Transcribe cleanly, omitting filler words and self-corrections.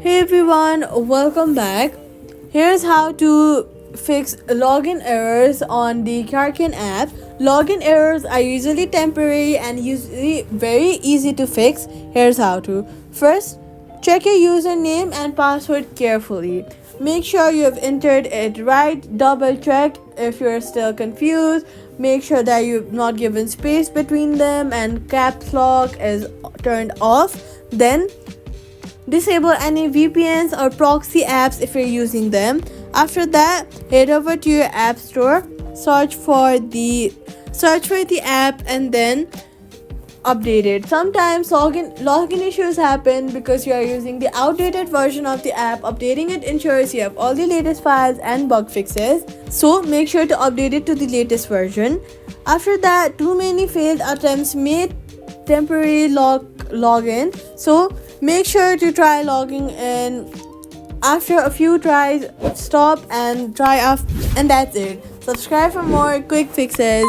Hey everyone, welcome back. Here's how to fix login errors on the Kraken app. Login errors are usually temporary and usually very easy to fix. Here's how to. First, check your username and password carefully. Make sure you have entered it right. Double check if you're still confused. Make sure that you've not given space between them and caps lock is turned off. Then disable any VPNs or proxy apps if you're using them. After that, head over to your app store, search for the app and then update it. Sometimes login issues happen because you are using the outdated version of the app. Updating it ensures you have all the latest files and bug fixes. So make sure to update it to the latest version. After that, too many failed attempts may temporarily login. So make sure to try logging in. After a few tries, stop and try off, and that's it. Subscribe for more quick fixes.